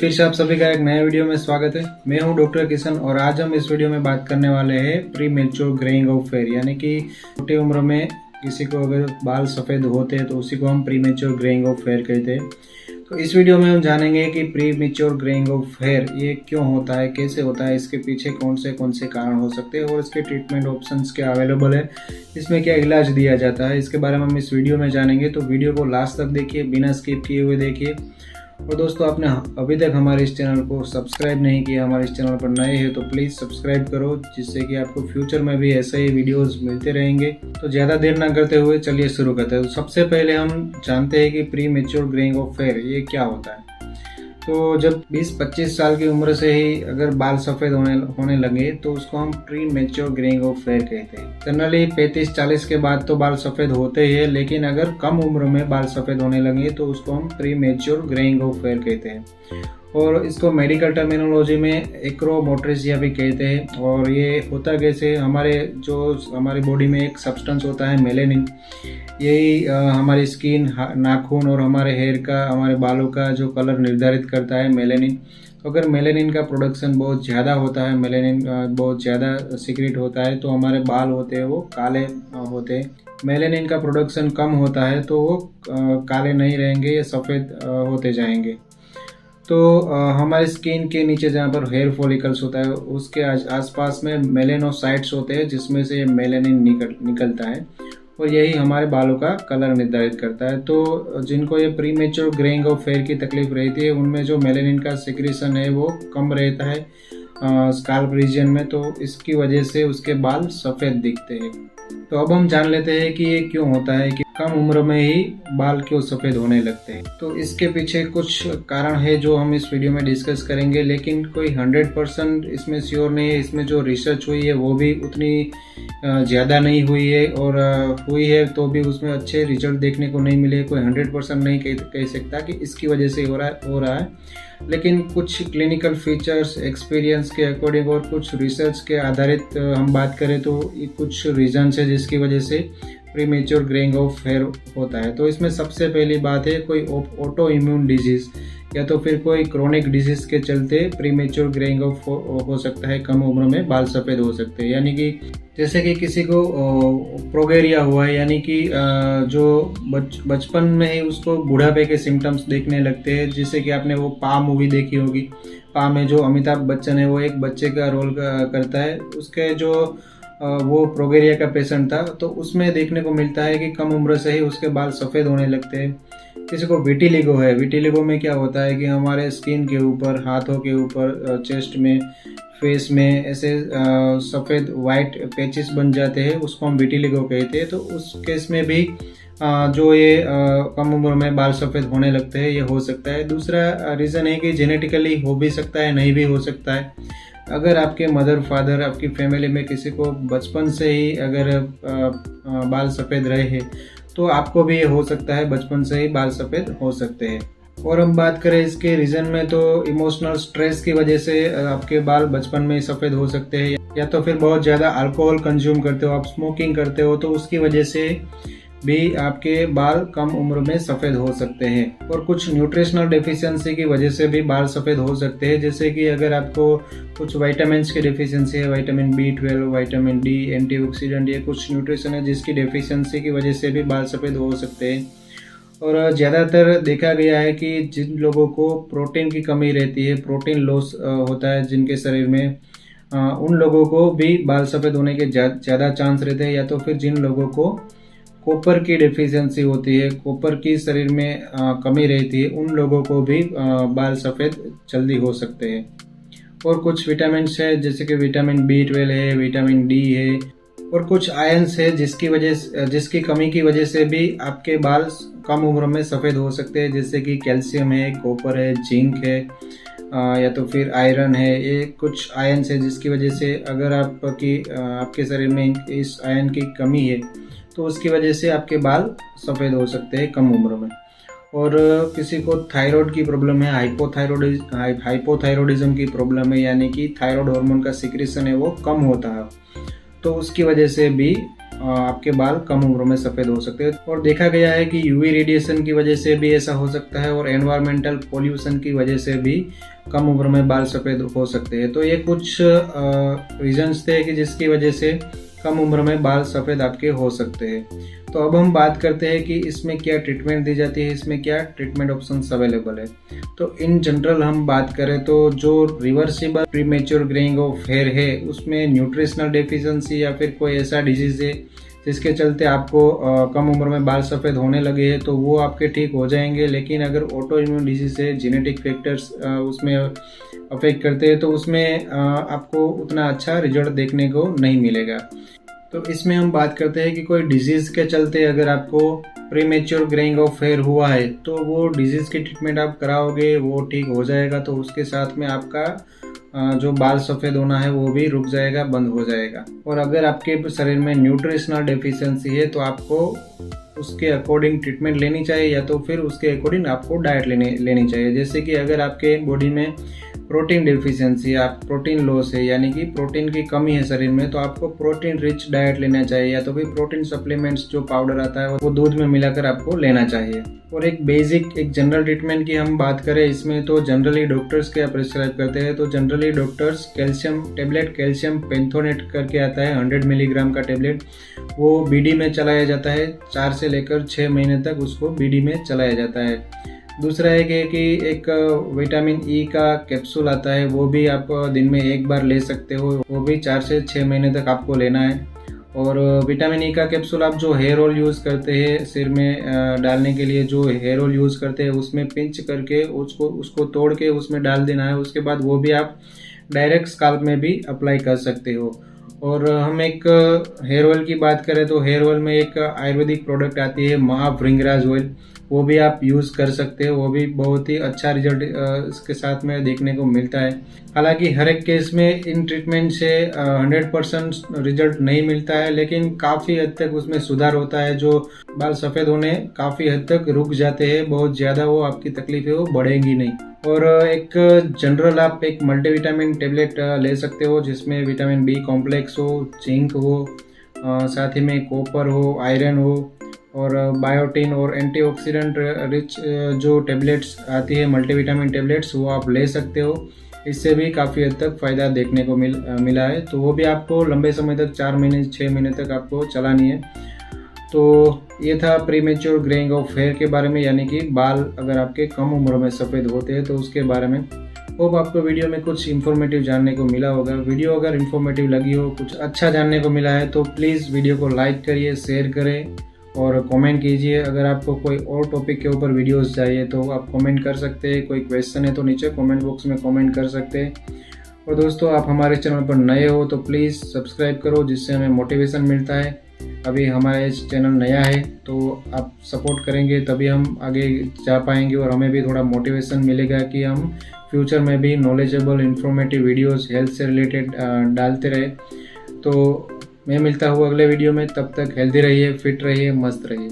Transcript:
फिर से आप सभी का एक नया वीडियो में स्वागत है। मैं हूं डॉक्टर किशन और आज हम इस वीडियो में बात करने वाले हैं premature greying of hair, यानी कि छोटी उम्र में किसी को अगर बाल सफ़ेद होते हैं तो उसी को हम premature greying of hair कहते हैं। तो इस वीडियो में हम जानेंगे कि premature greying of hair ये क्यों होता है, कैसे होता है, इसके पीछे कौन से कारण हो सकते हैं और इसके ट्रीटमेंट ऑप्शंस क्या अवेलेबल है, इसमें क्या इलाज दिया जाता है, इसके बारे में हम इस वीडियो में जानेंगे। तो वीडियो को लास्ट तक देखिए, बिना स्किप किए हुए देखिए। और दोस्तों, आपने अभी तक हमारे इस चैनल को सब्सक्राइब नहीं किया, हमारे इस चैनल पर नए हैं तो प्लीज़ सब्सक्राइब करो, जिससे कि आपको फ्यूचर में भी ऐसे ही वीडियोस मिलते रहेंगे। तो ज़्यादा देर ना करते हुए चलिए शुरू करते हैं। तो सबसे पहले हम जानते हैं कि premature greying of hair ये क्या होता है। तो जब 20-25 साल की उम्र से ही अगर बाल सफ़ेद होने लगे तो उसको हम premature greying of hair कहते हैं। जनरली 35-40 के बाद तो बाल सफ़ेद होते ही है, लेकिन अगर कम उम्र में बाल सफ़ेद होने लगे तो उसको हम premature greying of hair कहते हैं। और इसको मेडिकल टर्मिनोलॉजी में एक्रोमोट्रेसिया भी कहते हैं। और ये होता कैसे, हमारी बॉडी में एक सब्सटेंस होता है मेलेनिन, यही हमारी स्किन, नाखून और हमारे हेयर का, हमारे बालों का जो कलर निर्धारित करता है मेलेनिन। तो अगर मेलेनिन का प्रोडक्शन बहुत ज़्यादा होता है, मेलेनिन बहुत ज़्यादा सीक्रेट होता है, तो हमारे बाल होते हैं वो काले होते हैं। मेलेनिन का प्रोडक्शन कम होता है तो वो काले नहीं रहेंगे या सफ़ेद होते जाएंगे। तो हमारे स्किन के नीचे जहाँ पर हेयर फॉलिकल्स होता है उसके आसपास में मेलेनोसाइट्स होते हैं, जिसमें से ये मेलेनिन निकलता है और यही हमारे बालों का कलर निर्धारित करता है। तो जिनको ये premature greying of hair की तकलीफ रहती है, उनमें जो मेलेनिन का सिक्रीशन है वो कम रहता है स्काल्प रीजन में, तो इसकी वजह से उसके बाल सफ़ेद दिखते हैं। तो अब हम जान लेते हैं कि ये क्यों होता है कि कम उम्र में ही बाल क्यों सफ़ेद होने लगते हैं। तो इसके पीछे कुछ कारण है जो हम इस वीडियो में डिस्कस करेंगे, लेकिन कोई 100% इसमें श्योर नहीं है। इसमें जो रिसर्च हुई है वो भी उतनी ज़्यादा नहीं हुई है, और हुई है तो भी उसमें अच्छे रिजल्ट देखने को नहीं मिले। कोई 100% नहीं कह सकता कि इसकी वजह से हो रहा है, लेकिन कुछ क्लिनिकल फीचर्स, एक्सपीरियंस के अकॉर्डिंग और कुछ रिसर्च के आधारित हम बात करें तो कुछ रीजन है जिसकी वजह से premature greying of hair होता है। तो इसमें सबसे पहली बात है कोई ऑटो इम्यून डिजीज़ या तो फिर कोई क्रोनिक डिजीज़ के चलते प्री मैच्योर ग्रेइंग ऑफ हो सकता है, कम उम्र में बाल सफ़ेद हो सकते हैं। यानी कि जैसे कि किसी को प्रोगेरिया हुआ है, यानी कि जो बचपन में ही उसको बुढ़ापे के सिम्टम्स देखने लगते हैं। जैसे कि आपने वो पा मूवी देखी होगी, पा में जो अमिताभ बच्चन है वो एक बच्चे का रोल करता है, उसके जो वो प्रोगेरिया का पेशेंट था, तो उसमें देखने को मिलता है कि कम उम्र से ही उसके बाल सफ़ेद होने लगते हैं। किसी को विटिलिगो है, विटिलिगो में क्या होता है कि हमारे स्किन के ऊपर, हाथों के ऊपर, चेस्ट में, फेस में ऐसे सफ़ेद वाइट पैचेस बन जाते हैं, उसको हम विटिलिगो कहते हैं। तो उस केस में भी जो ये कम उम्र में बाल सफ़ेद होने लगते हैं, ये हो सकता है। दूसरा रीज़न है कि जेनेटिकली हो भी सकता है, नहीं भी हो सकता है। अगर आपके मदर फादर, आपकी फैमिली में किसी को बचपन से ही अगर बाल सफ़ेद रहे हैं तो आपको भी हो सकता है बचपन से ही बाल सफ़ेद हो सकते हैं। और हम बात करें इसके रीज़न में तो इमोशनल स्ट्रेस की वजह से आपके बाल बचपन में ही सफ़ेद हो सकते हैं, या तो फिर बहुत ज़्यादा अल्कोहल कंज्यूम करते हो, आप स्मोकिंग करते हो, तो उसकी वजह से भी आपके बाल कम उम्र में सफ़ेद हो सकते हैं। और कुछ न्यूट्रिशनल डेफिशिएंसी की वजह से भी बाल सफ़ेद हो सकते हैं। जैसे कि अगर आपको कुछ विटामिन्स की डेफिशिएंसी है, vitamin B12, vitamin D, antioxidant, ये कुछ न्यूट्रिशन है जिसकी डेफिशिएंसी की वजह से भी बाल सफ़ेद हो सकते हैं। और ज़्यादातर देखा गया है कि जिन लोगों को प्रोटीन की कमी रहती है, प्रोटीन लॉस होता है जिनके शरीर में, उन लोगों को भी बाल सफ़ेद होने के ज़्यादा चांस रहते हैं। या तो फिर जिन लोगों को कॉपर की डेफिशिएंसी होती है, कॉपर की शरीर में कमी रहती है, उन लोगों को भी बाल सफ़ेद जल्दी हो सकते हैं। और कुछ विटामिन्स है जैसे कि विटामिन B12 है, विटामिन D है, और कुछ आयंस है जिसकी कमी की वजह से भी आपके बाल कम उम्र में सफ़ेद हो सकते हैं। जैसे कि कैल्शियम है, कॉपर है, जिंक है, या तो फिर आयरन है। ये कुछ आयंस है जिसकी वजह से अगर आपके शरीर में इस आयरन की कमी है तो उसकी वजह से आपके बाल सफ़ेद हो सकते हैं कम उम्र में। और किसी को थायराइड की प्रॉब्लम है, हाइपोथायरॉयडिज्म की प्रॉब्लम है, यानी कि थायराइड हार्मोन का सिक्रेशन है वो कम होता है, तो उसकी वजह से भी आपके बाल कम उम्र में सफ़ेद हो सकते हैं। और देखा गया है कि यूवी रेडिएशन की वजह से भी ऐसा हो सकता है और एनवायरमेंटल पोल्यूशन की वजह से भी कम उम्र में बाल सफ़ेद हो सकते हैं। तो ये कुछ रीजंस थे कि जिसकी वजह से कम उम्र में बाल सफ़ेद आपके हो सकते हैं। तो अब हम बात करते हैं कि इसमें क्या ट्रीटमेंट दी जाती है, इसमें क्या ट्रीटमेंट ऑप्शंस अवेलेबल है। तो इन जनरल हम बात करें तो जो reversible premature greying of hair है उसमें न्यूट्रिशनल डेफिशिएंसी या फिर कोई ऐसा डिजीज़ है जिसके चलते आपको कम उम्र में बाल सफ़ेद होने लगे हैं तो वो आपके ठीक हो जाएंगे। लेकिन अगर ऑटो इम्यून डिजीज़ है, जेनेटिक फैक्टर्स उसमें अफेक्ट करते हैं तो उसमें आपको उतना अच्छा रिजल्ट देखने को नहीं मिलेगा। तो इसमें हम बात करते हैं कि कोई डिजीज़ के चलते अगर आपको प्रीमेच्योर ग्रेइंग ऑफ हेयर हुआ है तो वो डिजीज़ की ट्रीटमेंट आप कराओगे, वो ठीक हो जाएगा। तो उसके साथ में आपका जो बाल सफ़ेद होना है वो भी रुक जाएगा, बंद हो जाएगा। और अगर आपके शरीर में न्यूट्रिशनल डेफिशिएंसी है तो आपको उसके अकॉर्डिंग ट्रीटमेंट लेनी चाहिए या तो फिर उसके अकॉर्डिंग आपको डाइट लेनी चाहिए। जैसे कि अगर आपके बॉडी में प्रोटीन डेफिशिएंसी, आप प्रोटीन लॉस है यानी कि प्रोटीन की कमी है शरीर में, तो आपको प्रोटीन रिच डाइट लेना चाहिए या तो फिर प्रोटीन सप्लीमेंट्स जो पाउडर आता है वो दूध में मिलाकर आपको लेना चाहिए। और एक जनरल ट्रीटमेंट की हम बात करें इसमें तो जनरली डॉक्टर्स क्या प्रिस्क्राइब करते हैं, तो generally doctors calcium tablet, calcium pantothenate करके आता है 100 मिलीग्राम का टेबलेट, वो बीडी में चलाया जाता है। 4 से लेकर 6 महीने तक उसको बीडी में चलाया जाता है। दूसरा है कि एक विटामिन ई का कैप्सूल आता है, वो भी आप दिन में एक बार ले सकते हो, वो भी 4 से 6 महीने तक आपको लेना है। और विटामिन ई का कैप्सूल आप जो हेयर ऑयल यूज़ करते हैं सिर में डालने के लिए, जो हेयर ऑयल यूज़ करते हैं उसमें पिंच करके उसको तोड़ के उसमें डाल देना है। उसके बाद वो भी आप डायरेक्ट स्काल्प में भी अप्लाई कर सकते हो। और हम एक हेयर ऑयल की बात करें तो हेयर ऑयल में एक आयुर्वेदिक प्रोडक्ट आती है महाभृंगराज ऑयल, वो भी आप यूज़ कर सकते हो, वो भी बहुत ही अच्छा रिजल्ट इसके साथ में देखने को मिलता है। हालांकि हर एक केस में इन ट्रीटमेंट से 100% रिजल्ट नहीं मिलता है, लेकिन काफ़ी हद तक उसमें सुधार होता है। जो बाल सफ़ेद होने काफ़ी हद तक रुक जाते हैं, बहुत ज़्यादा वो आपकी तकलीफें वो बढ़ेंगी नहीं। और एक जनरल आप एक मल्टीविटामिन टेबलेट ले सकते हो जिसमें विटामिन बी कॉम्प्लेक्स हो, जिंक हो, साथ ही में कॉपर हो, आयरन हो और बायोटिन और एंटीऑक्सीडेंट रिच जो टेबलेट्स आती है मल्टीविटामिन टेबलेट्स, वो आप ले सकते हो। इससे भी काफ़ी हद तक फ़ायदा देखने को मिला है। तो वो भी आपको लंबे समय तक 4 महीने 6 महीने तक आपको चलानी है। तो ये था प्रीमेच्योर ग्रेइंग ऑफ हेयर के बारे में, यानी कि बाल अगर आपके कम उम्र में सफ़ेद होते हैं तो उसके बारे में। होप आपको वीडियो में कुछ इन्फॉर्मेटिव जानने को मिला होगा। वीडियो अगर इन्फॉर्मेटिव लगी हो, कुछ अच्छा जानने को मिला है तो प्लीज़ वीडियो को लाइक करिए, शेयर करें और कमेंट कीजिए। अगर आपको कोई और टॉपिक के ऊपर वीडियोस चाहिए तो आप कमेंट कर सकते हैं। कोई क्वेश्चन है तो नीचे कमेंट बॉक्स में कमेंट कर सकते हैं। और दोस्तों, आप हमारे चैनल पर नए हो तो प्लीज़ सब्सक्राइब करो, जिससे हमें मोटिवेशन मिलता है। अभी हमारा चैनल नया है तो आप सपोर्ट करेंगे तभी हम आगे जा पाएंगे और हमें भी थोड़ा मोटिवेशन मिलेगा कि हम फ्यूचर में भी नॉलेजेबल इन्फॉर्मेटिव वीडियोस हेल्थ से रिलेटेड डालते रहे। तो मैं मिलता हूँ अगले वीडियो में, तब तक हेल्दी रहिए, फिट रहिए, मस्त रहिए।